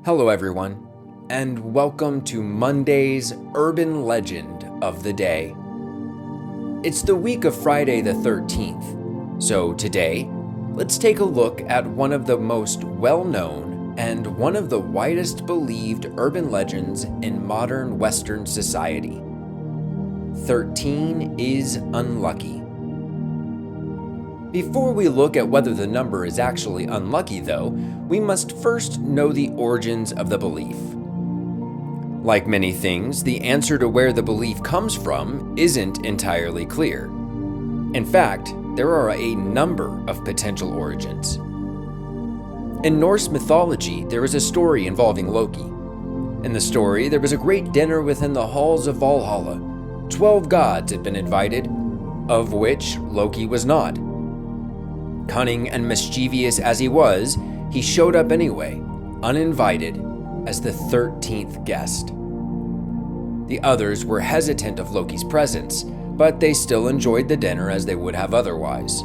Hello everyone, and welcome to Monday's Urban Legend of the Day. It's the week of Friday the 13th, so today, let's take a look at one of the most well-known and one of the widest believed urban legends in modern Western society. 13 is unlucky. Before we look at whether the number is actually unlucky, though, we must first know the origins of the belief. Like many things, the answer to where the belief comes from isn't entirely clear. In fact, there are a number of potential origins. In Norse mythology, there is a story involving Loki. In the story, there was a great dinner within the halls of Valhalla. 12 gods had been invited, of which Loki was not. Cunning and mischievous as he was, he showed up anyway, uninvited, as the 13th guest. The others were hesitant of Loki's presence, but they still enjoyed the dinner as they would have otherwise.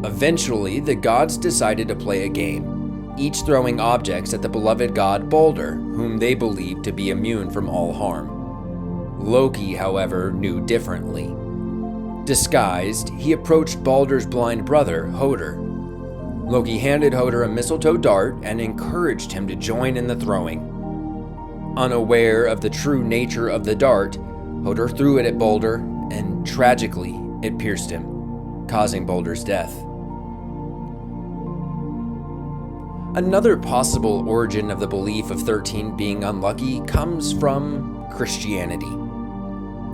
Eventually, the gods decided to play a game, each throwing objects at the beloved god Balder, whom they believed to be immune from all harm. Loki, however, knew differently. Disguised, he approached Balder's blind brother, Hoder. Loki handed Hoder a mistletoe dart and encouraged him to join in the throwing. Unaware of the true nature of the dart, Hoder threw it at Balder, and tragically, it pierced him, causing Balder's death. Another possible origin of the belief of 13 being unlucky comes from Christianity.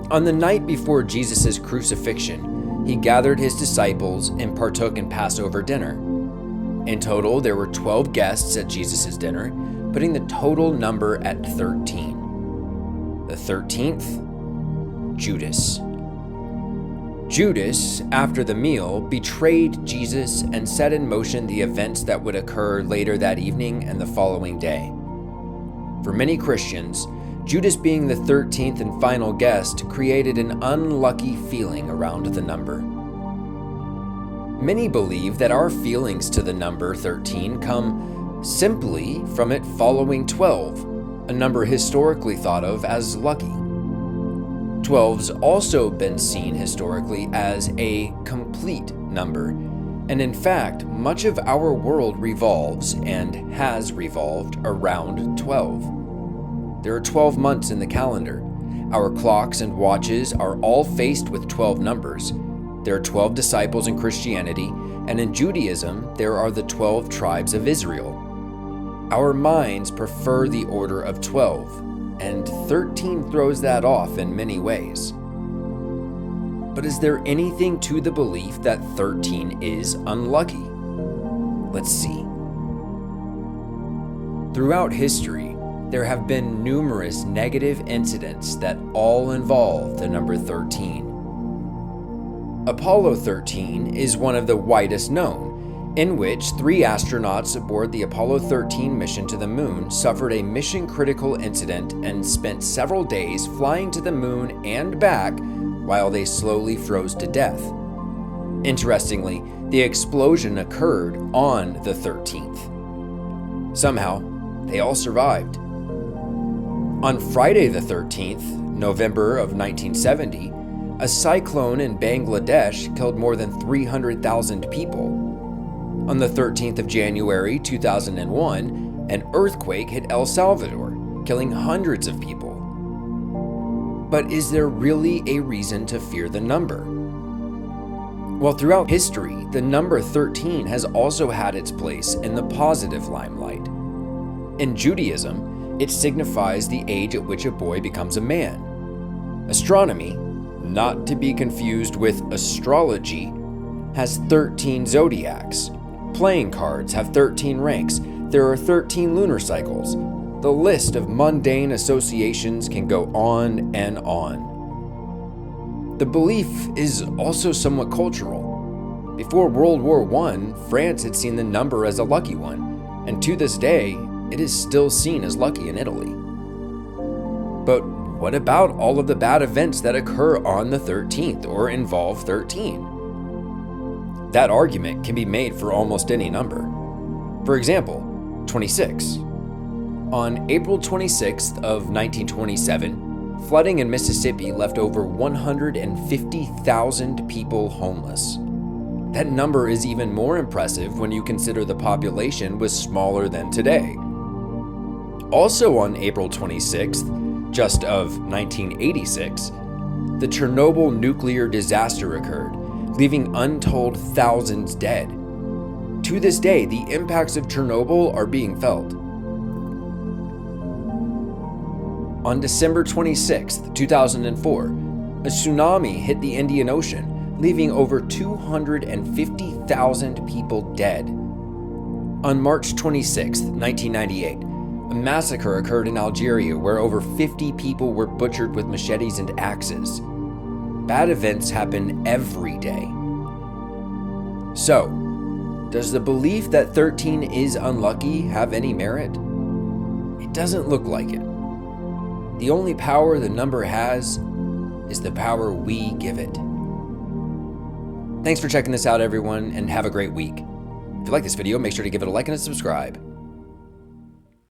On the night before Jesus' crucifixion, he gathered his disciples and partook in Passover dinner. In total, there were 12 guests at Jesus' dinner, putting the total number at 13. The 13th, Judas. Judas, after the meal, betrayed Jesus and set in motion the events that would occur later that evening and the following day. For many Christians, Judas being the 13th and final guest created an unlucky feeling around the number. Many believe that our feelings to the number 13 come simply from it following 12, a number historically thought of as lucky. 12's also been seen historically as a complete number, and in fact, much of our world revolves and has revolved around 12. There are 12 months in the calendar. Our clocks and watches are all faced with 12 numbers. There are 12 disciples in Christianity, and in Judaism, there are the 12 tribes of Israel. Our minds prefer the order of 12, and 13 throws that off in many ways. But is there anything to the belief that 13 is unlucky? Let's see. Throughout history, there have been numerous negative incidents that all involve the number 13. Apollo 13 is one of the widest known, in which 3 astronauts aboard the Apollo 13 mission to the moon suffered a mission-critical incident and spent several days flying to the moon and back while they slowly froze to death. Interestingly, the explosion occurred on the 13th. Somehow, they all survived. On Friday the 13th, November of 1970, a cyclone in Bangladesh killed more than 300,000 people. On the 13th of January 2001, an earthquake hit El Salvador, killing hundreds of people. But is there really a reason to fear the number? Well, throughout history, the number 13 has also had its place in the positive limelight. In Judaism, it signifies the age at which a boy becomes a man. Astronomy, not to be confused with astrology, has 13 zodiacs. Playing cards have 13 ranks. There are 13 lunar cycles. The list of mundane associations can go on and on. The belief is also somewhat cultural. Before World War I, France had seen the number as a lucky one, and to this day, it is still seen as lucky in Italy. But what about all of the bad events that occur on the 13th or involve 13? That argument can be made for almost any number. For example, 26. On April 26th of 1927, flooding in Mississippi left over 150,000 people homeless. That number is even more impressive when you consider the population was smaller than today. Also on April 26th, just of 1986, the Chernobyl nuclear disaster occurred, leaving untold thousands dead. To this day, the impacts of Chernobyl are being felt. On December 26, 2004, a tsunami hit the Indian Ocean, leaving over 250,000 people dead. On March 26, 1998, a massacre occurred in Algeria where over 50 people were butchered with machetes and axes. Bad events happen every day. So, does the belief that 13 is unlucky have any merit? It doesn't look like it. The only power the number has is the power we give it. Thanks for checking this out, everyone, and have a great week. If you like this video, make sure to give it a like and a subscribe.